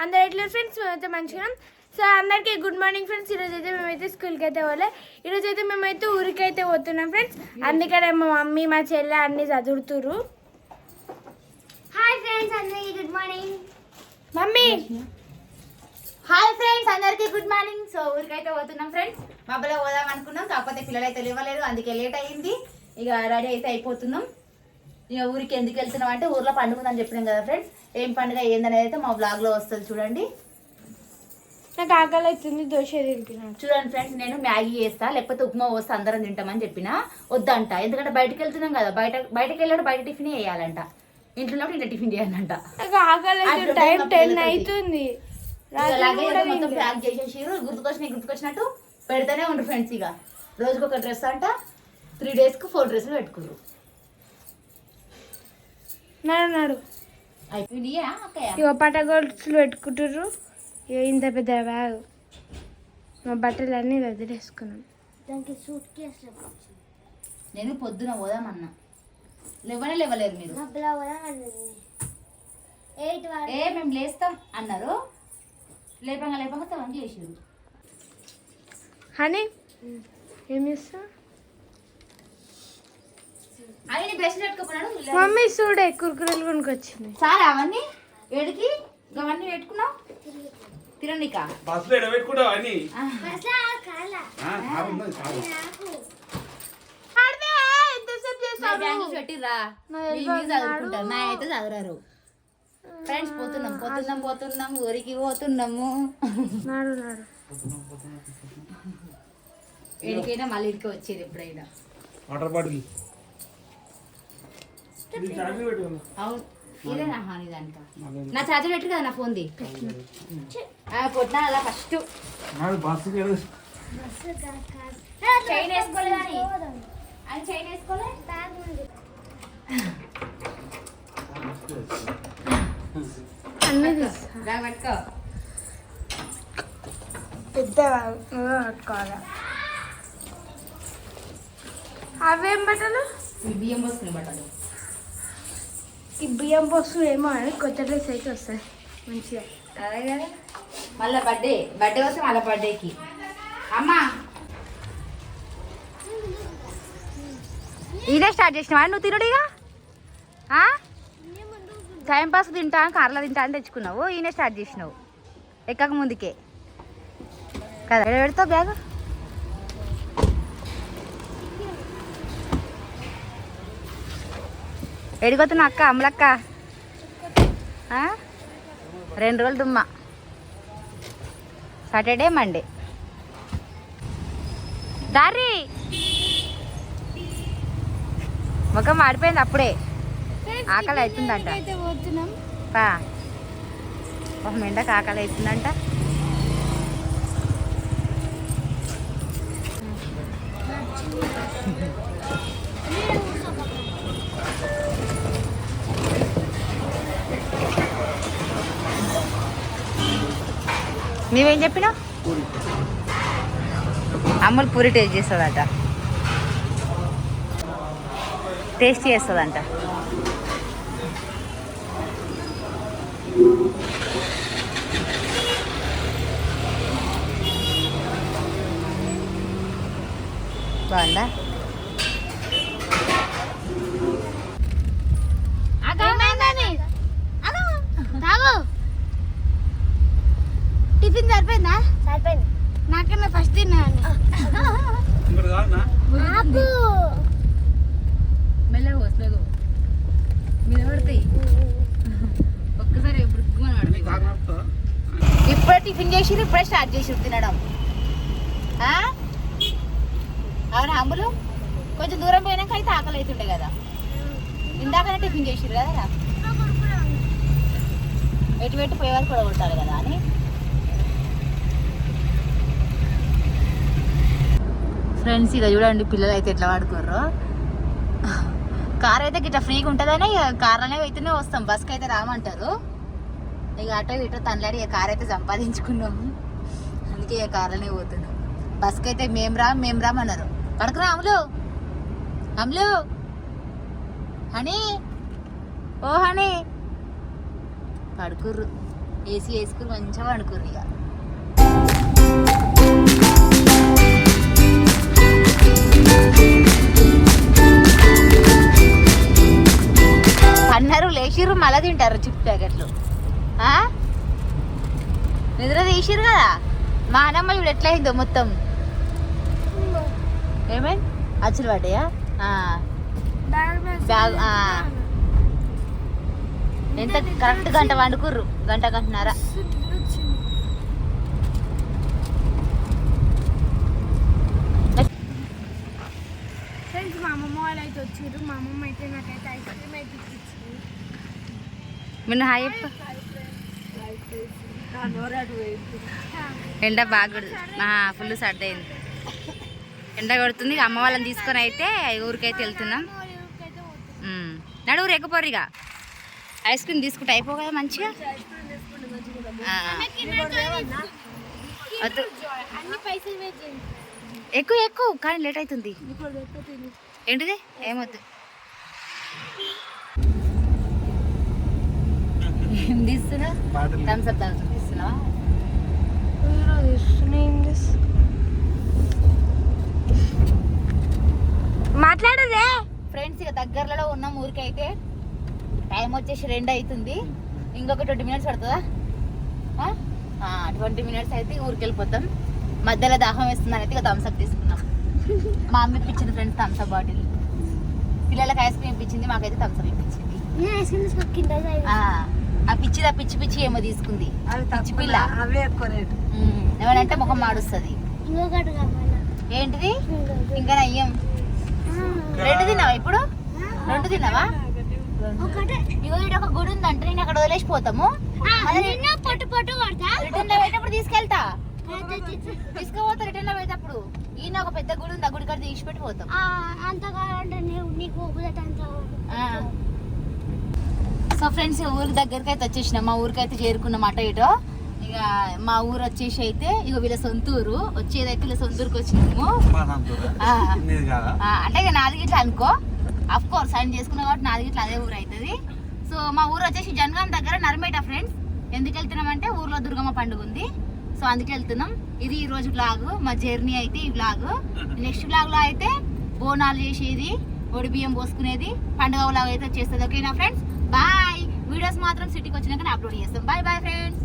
అందరు ఎట్లా ఫ్రెండ్స్ మేమైతే మంచిగా. సో అందరికీ గుడ్ మార్నింగ్ ఫ్రెండ్స్. ఈరోజు అయితే మేమైతే స్కూల్కి అయితే పోలే. ఈరోజు అయితే మేమైతే ఊరికైతే పోతున్నాం ఫ్రెండ్స్. అందుకనే మా మమ్మీ మా చెల్లె అన్ని చదువుతురు. హాయ్ ఫ్రెండ్స్ అందరికీ good morning. Mummy hi friends అందరికీ గుడ్ మార్నింగ్. సో ఊరికైతే పోతున్నాం ఫ్రెండ్స్. మబ్బులో పోదాం అనుకున్నాం, కాకపోతే పిల్లలు అయితే లేవలేదు, అందుకే లేట్ అయ్యింది. ఇక రెడీ అయితే అయిపోతున్నాం. ఇక ఊరికి ఎందుకు వెళ్తున్నాం అంటే ఊర్లో పండుగ ఉందని చెప్పినాం కదా ఫ్రెండ్స్. ఏం పండుగ ఏందనేది అయితే మా బ్లాగ్లో వస్తుంది చూడండి. నాకు ఆకలి అవుతుంది, దోశ తింటున్నాను. చూడండి ఫ్రెండ్స్, నేను మ్యాగీ చేస్తా లేకపోతే ఉప్మా పోస్తే అందరం తింటామని చెప్పిన వద్దంట. ఎందుకంటే బయటకు వెళ్తున్నాం కదా, బయటకు వెళ్ళాడు బయట టిఫిన్ వేయాలంట, ఇంట్లో ఉన్నప్పుడు ఇంట్లో టిఫిన్ చేయాలంట. నాకు ఆకలి అవుతుంది, టైం 10 అవుతుంది. అలాగే మొత్తం ప్యాక్ చేసేసారు. గుర్తుకొచ్చినట్టు పెడితేనే ఉండు ఫ్రెండ్స్. ఇక రోజుకి ఒక డ్రెస్ అంట, 3 డేస్కి 4 డ్రెస్సులు పెట్టుకున్నారు. నాడు అయిపోయినాయా? ఇక పటగొలుసులు పెట్టుకుంటారు. ఇక ఇంత పెద్ద బ్యాగ్ మా బట్టలు అన్నీ వదిలేసుకున్నాం. దానికి సూట్ కేసు నేను పొద్దున పోదామన్నా, లేవలేరు మీరు. మబ్బులో పోదామన్నది 8 వరకు. మేము లేస్తాం అన్నారు, లేపంగా తవంగి చేసారు. హనీ ఏం చేస్తా? అవి బ్రష్ పెట్టుకున్నాడు. మమ్మీ చూడే కుర్కురెలు కొనుకొచ్చింది. సార్ అవన్నీ ఏడికి అవన్నీ పెట్టుకున్నావు తిననికా? పెట్టిర్రా చదువుకుంటారు, నా అయితే చదవరారు. ఫ్రెండ్స్ పోతున్నాం ఊరికి పోతున్నాము. నాడు ఎడికైనా మళ్ళీ ఇడికి వచ్చేది ఎప్పుడైనా. అవును, ఇదేనా హాని దానిక? నా ఛార్జర్ పెట్టు కదా నా ఫోన్ది. పొద్దున అలా ఫస్ట్ చైన్ వేసుకోలేదు అని చైన్ వేసుకోలే. అన్నీ తీస్తా. బ్యాగ్ పట్టుకో. పెద్ద పట్టుకోవాలి. అవేం బట్టలు? బియ్యం పోసుకునే బట్టలు. ఈ బియ్యం పోసులు ఏమో అని కొత్త డ్రెస్ అయితే వస్తాయి మంచిగా. అదే కదా, మళ్ళీ బర్త్డే వస్తే మళ్ళీ బర్త్డేకి. అమ్మా ఇదే స్టార్ట్ చేసినావా నువ్వు తినడుగా? టైం పాస్ తింటా, కార్లో తింటా అని తెచ్చుకున్నావు, ఈయనే స్టార్ట్ చేసినావు ఎక్కక ముందుకే కదా. ఎక్కడ పెడతావు బ్యాగ్? ఎడిగొతున్నా అక్క, అమ్మలక్క? 2 రోజులు దుమ్మ, సాటర్డే మండే. దారి ముఖం మాడిపోయింది అప్పుడే, ఆకలి అవుతుందంట. ఒక మెండకు ఆకలి అవుతుందంట. నువ్వేం చెప్పినావు? అమ్ములు పూరి టేస్ట్ చేస్తుందట, టేస్ట్ చేస్తుందంట. బాగుందా? టిఫిన్ సరిపోయిందా? సరిపోయింది. నాకన్నా ఫస్ట్ తిన్నాను. మెల్లగా వస్తలేదు, మీద పడతాయి ఒక్కసారి. ఇప్పుడే టిఫిన్ చేసిరు, ఇప్పుడే స్టార్ట్ చేసిరు తినడం. అవునా అమ్ములు? కొంచెం దూరం పోయినాక అయితే ఆకలి అవుతుండే కదా. ఇందాకనే టిఫిన్ చేసిరు కదా, ఎటు పోయే వరకు కూడా కొట్టాలి కదా అని. ఫ్రెండ్స్ ఇక చూడండి పిల్లలు అయితే ఎట్లా వాడుకోర్రో. కార్ అయితే గిట్లా ఫ్రీగా ఉంటుందని కార్లోనే అయితేనే వస్తాం, బస్కి అయితే రామంటారు. ఇక అటో ఇటో తనలాడి ఇక కార్ అయితే సంపాదించుకున్నాము, అందుకే ఇక కార్లోనే పోతున్నాం. బస్కి అయితే మేము రామ్ అన్నారు. పడుకురా అమ్ములు హనీ, ఓ హనీ పడుకుర్రు. ఏసీ వేసుకుని మంచిగా వండుకుర్రు ఇక. అన్నారు లేచిర్రు మళ్ళీ తింటారు చిప్స్ ప్యాకెట్లు. నిద్ర తీసిర్రు కదా. మా అన్నమ్మ ఇప్పుడు ఎట్లా అయిందో మొత్తం. ఏమైంది అచ్చులు పడ్డాయా? బ్యాగ్ ఎంత కరెక్ట్ గంట వండుకుర్రు, గంటన్నర. ఫ్రెండ్స్ మా అమ్మమ్మ వాళ్ళు అయితే వచ్చారు. మా అమ్మమ్మ అయితే నాకైతే ఐస్ క్రీమ్ అయితే ఇచ్చింది. మొన్న హాయ్ ఎండ బాగా ఫుల్ సర్దయింది. ఎండ కొడుతుంది. అమ్మ వాళ్ళని తీసుకొని అయితే ఊరికైతే వెళ్తున్నాం. నడువు ఎక్కపోరు ఇక. ఐస్ క్రీమ్ తీసుకుంటే అయిపో కదా మంచిగా. ఎక్కువ ఎక్కువ కానీ లేట్ అవుతుంది. ఏంటిది ఏమొద్దు. ఏం తీస్తున్నా? థమ్స్ అప్ తీస్తున్నావా? మాట్లాడదే ఫ్రెండ్స్. ఇక దగ్గరలో ఉన్నాం ఊరికైతే. టైం వచ్చేసి 2 అవుతుంది. ఇంకొక 20 మినిట్స్ పడుతుందా? 20 మినిట్స్ అయితే ఊరికి వెళ్ళిపోతాం. మధ్యలో దాహం వేస్తుందని అయితే ఇక థమ్స్ అప్ తీసుకున్నాం. మా అమ్మ ఇప్పించింది ఫ్రెండ్స్ థమ్స్ అప్ బాటిల్. పిల్లలకి ఐస్ క్రీమ్ ఇప్పించింది, మాకైతే థమ్స్ అప్ ఇప్పించింది. ఆ పిచ్చి ఏమో తీసుకుంది. పిచ్చి పిల్ల ఏమంటే ముఖం మాడుస్తుంది. ఏంటిది ఇంకా నయ్యం. 2 తిన్నావా ఇప్పుడు? 2 తిన్నావా? ఇగో ఇక్కడ ఒక గుడి ఉందంటే నేను అక్కడ వదిలేసిపోతాము. రిటర్న్ లో పోయేటప్పుడు తీసుకెళ్తా, తీసుకుపోతా. రిటర్న్ లో పోయేటప్పుడు ఈయన ఒక పెద్ద గుడి ఉంది, ఆ గుడి కాడ తీసిపెట్టి పోతాం. సో ఫ్రెండ్స్ ఊరికి దగ్గరికి అయితే వచ్చేసినాం. మా ఊరికి అయితే చేరుకున్నాం అటో ఇటో. ఇక మా ఊరు వచ్చేసి అయితే ఇక వీళ్ళ సొంత ఊరు. వచ్చేదైతే వీళ్ళ సొంత ఊరికి వచ్చినాము. అంటే ఇక నాది గిట్లా అనుకో, అఫ్ కోర్స్ ఆయన చేసుకున్నా కాబట్టి నాది గిట్లా అదే ఊరు అవుతుంది. సో మా ఊరు వచ్చేసి జనగాం దగ్గర నర్మేట ఫ్రెండ్స్. ఎందుకు వెళ్తున్నాం అంటే ఊర్లో దుర్గమ్మ పండుగ ఉంది, సో అందుకే వెళ్తున్నాం. ఇది ఈ రోజు బ్లాగ్, మా జర్నీ అయితే ఈ బ్లాగ్. నెక్స్ట్ బ్లాగ్ లో అయితే బోనాలు చేసేది, ఒడి బియ్యం పోసుకునేది, పండుగ బ్లాగ్ అయితే వచ్చేస్తుంది. ఓకేనా ఫ్రెండ్స్? బాయ్. వీడియోస్ మాత్రం సిటీకి వచ్చినాక అప్లోడ్ చేస్తాం. Bye bye friends.